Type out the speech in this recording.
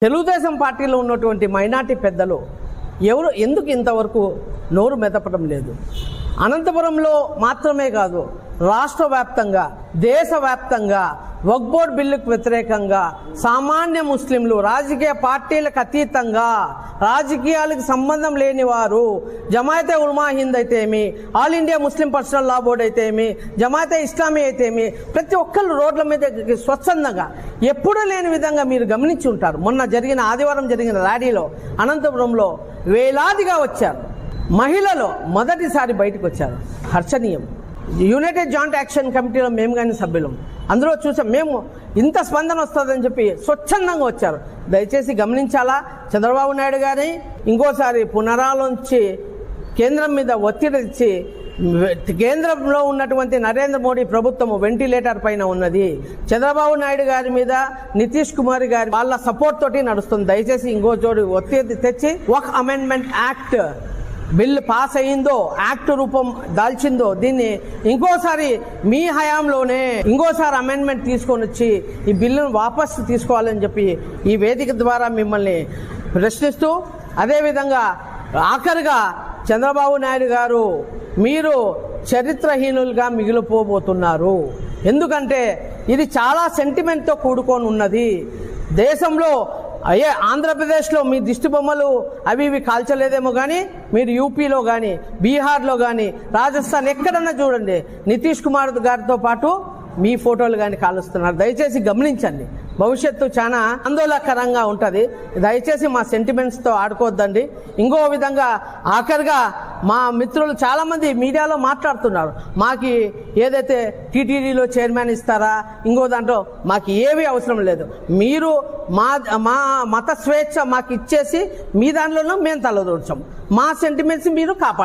తెలుగుదేశం పార్టీలో ఉన్నటువంటి మైనార్టీ పెద్దలు ఎందుకు ఇంతవరకు నోరు మెదపడం లేదు? అనంతపురంలో మాత్రమే కాదు, రాష్ట్ర వ్యాప్తంగా, దేశవ్యాప్తంగా వక్ఫ్ బోర్డు బిల్లుకు వ్యతిరేకంగా సామాన్య ముస్లింలు రాజకీయ పార్టీలకు అతీతంగా, రాజకీయాలకు సంబంధం లేని వారు, జమాయతే ఉలమా హింద్ అయితేమి, all India Muslim personal law board అయితేమి, జమాయతే ఇస్లామీ అయితేమి, ప్రతి ఒక్కళ్ళు రోడ్ల మీద స్వచ్ఛందంగా ఎప్పుడూ లేని విధంగా మీరు గమనించి ఉంటారు. మొన్న ఆదివారం జరిగిన ర్యాలీలో అనంతపురంలో వేలాదిగా వచ్చారు. మహిళలు మొదటిసారి బయటకు వచ్చారు. హర్షణీయం. యునైటెడ్ జాయింట్ యాక్షన్ కమిటీలో మేము కానీ సభ్యులం, అందులో చూసాం. మేము ఇంత స్పందన వస్తుందని చెప్పి స్వచ్ఛందంగా వచ్చారు. దయచేసి గమనించాలా, చంద్రబాబు నాయుడు గారిని ఇంకోసారి పునరాలోచించి కేంద్రం మీద ఒత్తిడి ఇచ్చి, కేంద్రంలో ఉన్నటువంటి నరేంద్ర మోడీ ప్రభుత్వం వెంటిలేటర్ పైన ఉన్నది. చంద్రబాబు నాయుడు గారి మీద నితీష్ కుమార్ గారి వాళ్ళ సపోర్ట్ తోటి నడుస్తుంది. దయచేసి ఇంకో చోటు ఒత్తిడి తెచ్చి వక్ఫ్ అమెండ్మెంట్ యాక్ట్ బిల్లు పాస్ అయ్యిందో, యాక్ట్ రూపం దాల్చిందో, దీన్ని ఇంకోసారి మీ హయాంలోనే ఇంకోసారి అమెండ్మెంట్ తీసుకొని వచ్చి ఈ బిల్లును వాపస్ తీసుకోవాలని చెప్పి ఈ వేదిక ద్వారా మిమ్మల్ని ప్రశ్నిస్తూ, అదేవిధంగా ఆఖరిగా చంద్రబాబు నాయుడు గారు, మీరు చరిత్రహీనులుగా మిగిలిపోబోతున్నారు. ఎందుకంటే ఇది చాలా సెంటిమెంట్తో కూడుకొని ఉన్నది. దేశంలో ఆంధ్రప్రదేశ్లో మీ దిష్టి బొమ్మలు అవి ఇవి కాల్చలేదేమో కానీ, మీరు యూపీలో కానీ, బీహార్లో కానీ, రాజస్థాన్ ఎక్కడన్నా చూడండి, నితీష్ కుమార్ గారితో పాటు మీ ఫోటోలు కానీ కాలుస్తున్నారు. దయచేసి గమనించండి. భవిష్యత్తు చాలా ఆందోళనకరంగా ఉంటుంది. దయచేసి మా సెంటిమెంట్స్తో ఆడుకోవద్దండి. ఇంకో విధంగా ఆఖరిగా మా మిత్రులు చాలామంది మీడియాలో మాట్లాడుతున్నారు, మాకు ఏదైతే టీటీడీలో చైర్మన్ ఇస్తారా, ఇంకో దాంట్లో మాకు ఏమీ అవసరం లేదు. మీరు మా మత స్వేచ్ఛ మాకు ఇచ్చేసి మీ దాంట్లోనూ మేము తలదూర్చాం. మా సెంటిమెంట్స్ మీరు కాపాడండి.